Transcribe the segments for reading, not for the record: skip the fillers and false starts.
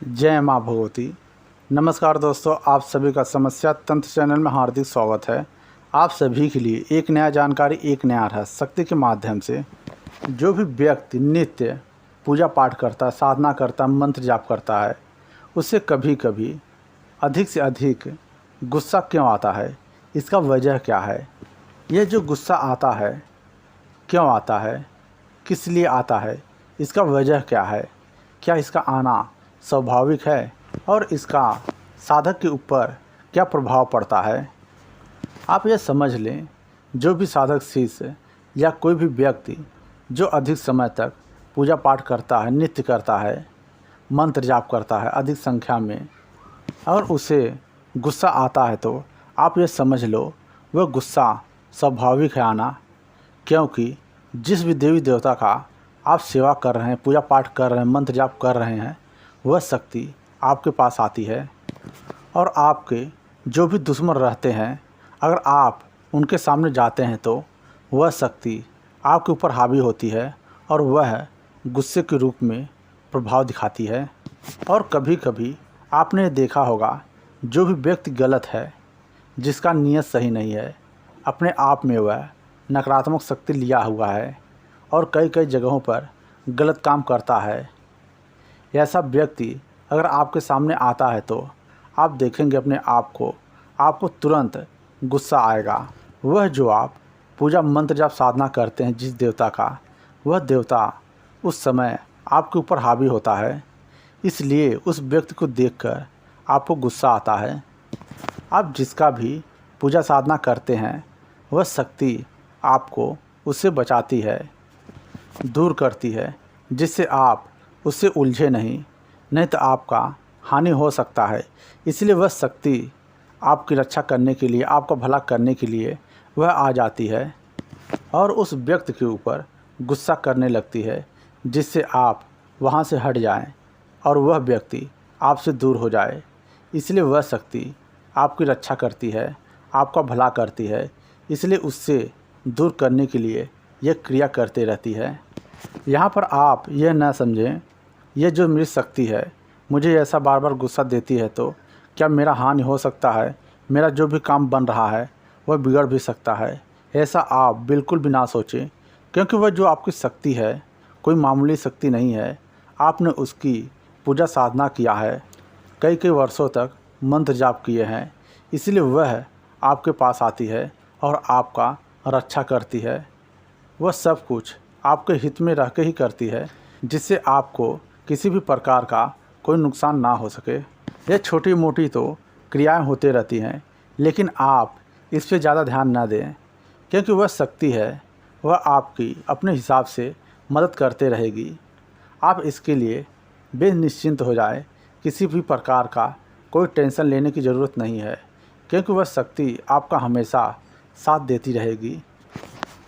जय माँ भगवती। नमस्कार दोस्तों, आप सभी का समस्या तंत्र चैनल में हार्दिक स्वागत है। आप सभी के लिए एक नया जानकारी, एक नया रहस्य शक्ति के माध्यम से। जो भी व्यक्ति नित्य पूजा पाठ करता है, साधना करता है, मंत्र जाप करता है, उससे कभी कभी अधिक से अधिक गुस्सा क्यों आता है, इसका वजह क्या है? यह जो गुस्सा आता है क्यों आता है, किस लिए आता है, इसका वजह क्या है? क्या इसका आना स्वाभाविक है और इसका साधक के ऊपर क्या प्रभाव पड़ता है? आप यह समझ लें, जो भी साधक शिष्य या कोई भी व्यक्ति जो अधिक समय तक पूजा पाठ करता है, नित्य करता है, मंत्र जाप करता है अधिक संख्या में, और उसे गुस्सा आता है, तो आप यह समझ लो वह गुस्सा स्वाभाविक है आना। क्योंकि जिस भी देवी देवता का आप सेवा कर रहे हैं, पूजा पाठ कर रहे हैं, मंत्र जाप कर रहे हैं, वह शक्ति आपके पास आती है। और आपके जो भी दुश्मन रहते हैं, अगर आप उनके सामने जाते हैं तो वह शक्ति आपके ऊपर हावी होती है और वह गुस्से के रूप में प्रभाव दिखाती है। और कभी कभी आपने देखा होगा, जो भी व्यक्ति गलत है, जिसका नियत सही नहीं है, अपने आप में वह नकारात्मक शक्ति लिया हुआ है और कई कई जगहों पर गलत काम करता है, ऐसा व्यक्ति अगर आपके सामने आता है तो आप देखेंगे अपने आप को, आपको तुरंत गुस्सा आएगा। वह जो आप पूजा मंत्र जाप साधना करते हैं जिस देवता का, वह देवता उस समय आपके ऊपर हावी होता है, इसलिए उस व्यक्ति को देखकर आपको गुस्सा आता है। आप जिसका भी पूजा साधना करते हैं, वह शक्ति आपको उससे बचाती है, दूर करती है, जिससे आप उससे उलझे नहीं तो आपका हानि हो सकता है। इसलिए वह शक्ति आपकी रक्षा करने के लिए, आपका भला करने के लिए वह आ जाती है और उस व्यक्ति के ऊपर गुस्सा करने लगती है, जिससे आप वहाँ से हट जाएं और वह व्यक्ति आपसे दूर हो जाए। इसलिए वह शक्ति आपकी रक्षा करती है, आपका भला करती है, इसलिए उससे दूर करने के लिए यह क्रिया करते रहती है। यहाँ पर आप यह न समझें, यह जो मेरी शक्ति है मुझे ऐसा बार बार गुस्सा देती है तो क्या मेरा हानि हो सकता है, मेरा जो भी काम बन रहा है वह बिगड़ भी सकता है, ऐसा आप बिल्कुल भी ना सोचें। क्योंकि वह जो आपकी शक्ति है कोई मामूली शक्ति नहीं है। आपने उसकी पूजा साधना किया है, कई कई वर्षों तक मंत्र जाप किए हैं, इसलिए वह आपके पास आती है और आपका रक्षा करती है। वह सब कुछ आपके हित में रह के ही करती है, जिससे आपको किसी भी प्रकार का कोई नुकसान ना हो सके। ये छोटी मोटी तो क्रियाएं होती रहती हैं, लेकिन आप इस पे ज़्यादा ध्यान ना दें, क्योंकि वह शक्ति है, वह आपकी अपने हिसाब से मदद करते रहेगी। आप इसके लिए बेनिश्चिंत हो जाए, किसी भी प्रकार का कोई टेंशन लेने की ज़रूरत नहीं है, क्योंकि वह शक्ति आपका हमेशा साथ देती रहेगी।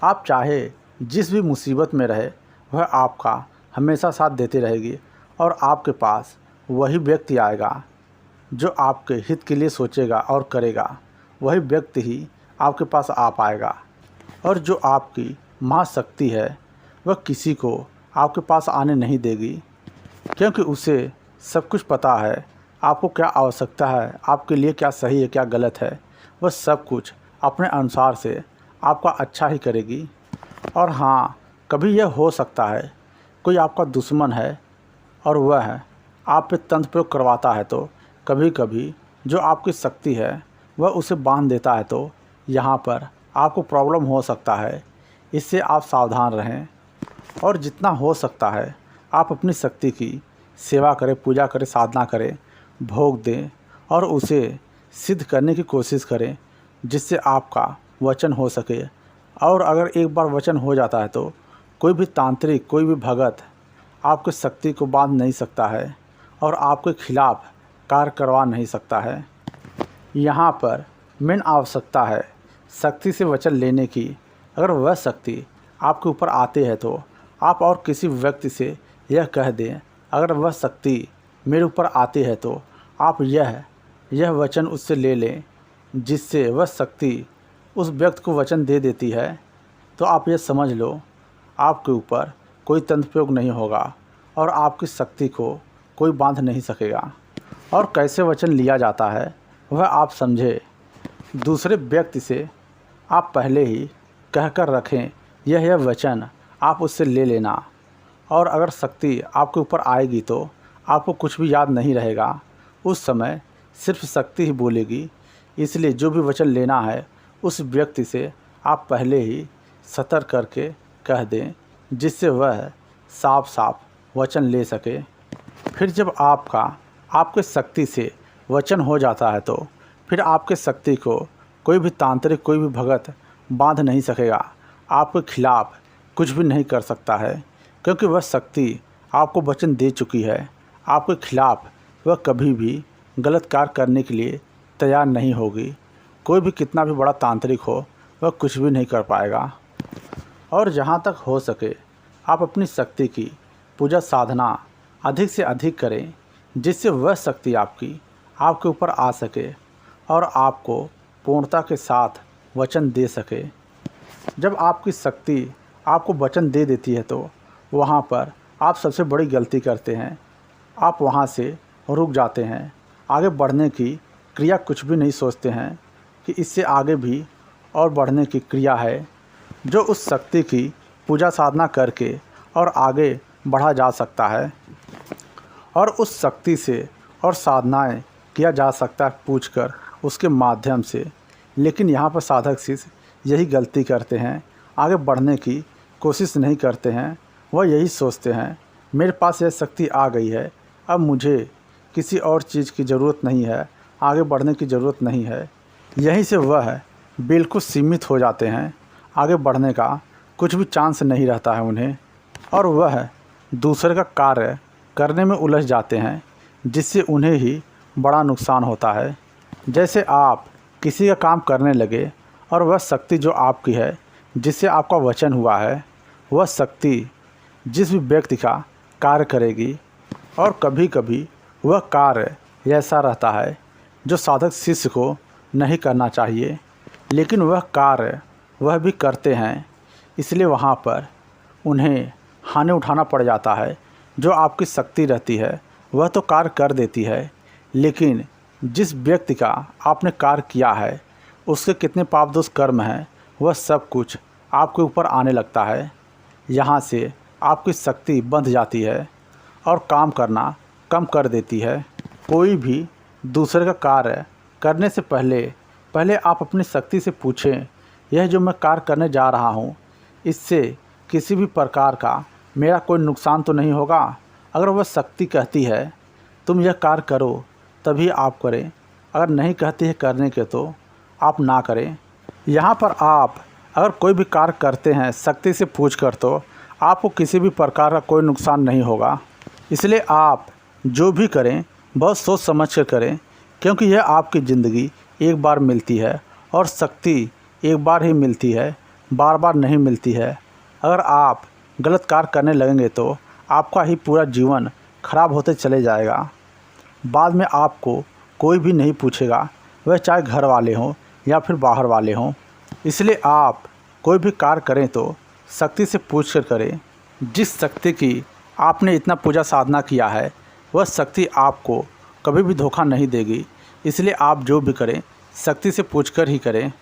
आप चाहे जिस भी मुसीबत में रहे, वह आपका हमेशा साथ देती रहेगी और आपके पास वही व्यक्ति आएगा जो आपके हित के लिए सोचेगा और करेगा। वही व्यक्ति ही आपके पास आ पाएगा। और जो आपकी महाशक्ति है, वह किसी को आपके पास आने नहीं देगी, क्योंकि उसे सब कुछ पता है, आपको क्या आवश्यकता है, आपके लिए क्या सही है, क्या गलत है। वह सब कुछ अपने अनुसार से आपका अच्छा ही करेगी। और हाँ, कभी यह हो सकता है कोई आपका दुश्मन है और वह आप पे तंत्र प्रयोग करवाता है, तो कभी कभी जो आपकी शक्ति है वह उसे बांध देता है, तो यहाँ पर आपको प्रॉब्लम हो सकता है। इससे आप सावधान रहें और जितना हो सकता है आप अपनी शक्ति की सेवा करें, पूजा करें, साधना करें, भोग दें और उसे सिद्ध करने की कोशिश करें, जिससे आपका वचन हो सके। और अगर एक बार वचन हो जाता है तो कोई भी तांत्रिक, कोई भी भगत आपकी शक्ति को बांध नहीं सकता है और आपके खिलाफ कार्य करवा नहीं सकता है। यहाँ पर मेन आवश्यकता है शक्ति से वचन लेने की। अगर वह शक्ति आपके ऊपर आते हैं तो आप और किसी व्यक्ति से यह कह दें, अगर वह शक्ति मेरे ऊपर आती है तो आप यह वचन उससे ले लें, जिससे वह शक्ति उस व्यक्ति को वचन दे देती है, तो आप यह समझ लो आपके ऊपर कोई तंत्र प्रयोग नहीं होगा और आपकी शक्ति को कोई बांध नहीं सकेगा। और कैसे वचन लिया जाता है वह आप समझे। दूसरे व्यक्ति से आप पहले ही कहकर रखें यह वचन आप उससे ले लेना। और अगर शक्ति आपके ऊपर आएगी तो आपको कुछ भी याद नहीं रहेगा, उस समय सिर्फ शक्ति ही बोलेगी। इसलिए जो भी वचन लेना है उस व्यक्ति से आप पहले ही सतर्क करके कह दें, जिससे वह साफ साफ वचन ले सके। फिर जब आपके शक्ति से वचन हो जाता है तो फिर आपके शक्ति को कोई भी तांत्रिक, कोई भी भगत बांध नहीं सकेगा, आपके खिलाफ कुछ भी नहीं कर सकता है, क्योंकि वह शक्ति आपको वचन दे चुकी है। आपके खिलाफ वह कभी भी गलत कार्य करने के लिए तैयार नहीं होगी। कोई भी कितना भी बड़ा तांत्रिक हो वह कुछ भी नहीं कर पाएगा। और जहाँ तक हो सके आप अपनी शक्ति की पूजा साधना अधिक से अधिक करें, जिससे वह शक्ति आपके ऊपर आ सके और आपको पूर्णता के साथ वचन दे सके। जब आपकी शक्ति आपको वचन दे देती है तो वहाँ पर आप सबसे बड़ी गलती करते हैं। आप वहाँ से रुक जाते हैं, आगे बढ़ने की क्रिया कुछ भी नहीं सोचते हैं कि इससे आगे भी और बढ़ने की क्रिया है, जो उस शक्ति की पूजा साधना करके और आगे बढ़ा जा सकता है और उस शक्ति से और साधनाएं किया जा सकता है पूछकर उसके माध्यम से। लेकिन यहाँ पर साधक शिष्य यही गलती करते हैं, आगे बढ़ने की कोशिश नहीं करते हैं। वह यही सोचते हैं मेरे पास यह शक्ति आ गई है, अब मुझे किसी और चीज़ की ज़रूरत नहीं है, आगे बढ़ने की ज़रूरत नहीं है। यहीं से वह बिल्कुल सीमित हो जाते हैं, आगे बढ़ने का कुछ भी चांस नहीं रहता है उन्हें और वह दूसरे का कार्य करने में उलझ जाते हैं, जिससे उन्हें ही बड़ा नुकसान होता है। जैसे आप किसी का काम करने लगे और वह शक्ति जो आपकी है, जिससे आपका वचन हुआ है, वह शक्ति जिस भी व्यक्ति का कार्य करेगी और कभी कभी वह कार्य ऐसा रहता है जो साधक शिष्य को नहीं करना चाहिए, लेकिन वह कार्य वह भी करते हैं, इसलिए वहाँ पर उन्हें हानि उठाना पड़ जाता है। जो आपकी शक्ति रहती है वह तो कार्य कर देती है, लेकिन जिस व्यक्ति का आपने कार्य किया है उसके कितने पाप दोष कर्म हैं वह सब कुछ आपके ऊपर आने लगता है। यहाँ से आपकी शक्ति बंध जाती है और काम करना कम कर देती है। कोई भी दूसरे का कार्य करने से पहले आप अपनी शक्ति से पूछें, यह जो मैं कार्य करने जा रहा हूँ इससे किसी भी प्रकार का मेरा कोई नुकसान तो नहीं होगा। अगर वह शक्ति कहती है तुम यह कार्य करो तभी आप करें, अगर नहीं कहती है करने के तो आप ना करें। यहाँ पर आप अगर कोई भी कार्य करते हैं शक्ति से पूछकर तो आपको किसी भी प्रकार का कोई नुकसान नहीं होगा। इसलिए आप जो भी करें बहुत सोच समझ कर करें, क्योंकि यह आपकी ज़िंदगी एक बार मिलती है और शक्ति एक बार ही मिलती है, बार बार नहीं मिलती है। अगर आप गलत कार्य करने लगेंगे तो आपका ही पूरा जीवन खराब होते चले जाएगा। बाद में आपको कोई भी नहीं पूछेगा, वह चाहे घर वाले हों या फिर बाहर वाले हों। इसलिए आप कोई भी कार्य करें तो शक्ति से पूछ कर करें। जिस शक्ति की आपने इतना पूजा साधना किया है वह शक्ति आपको कभी भी धोखा नहीं देगी। इसलिए आप जो भी करें शक्ति से पूछकर ही करें।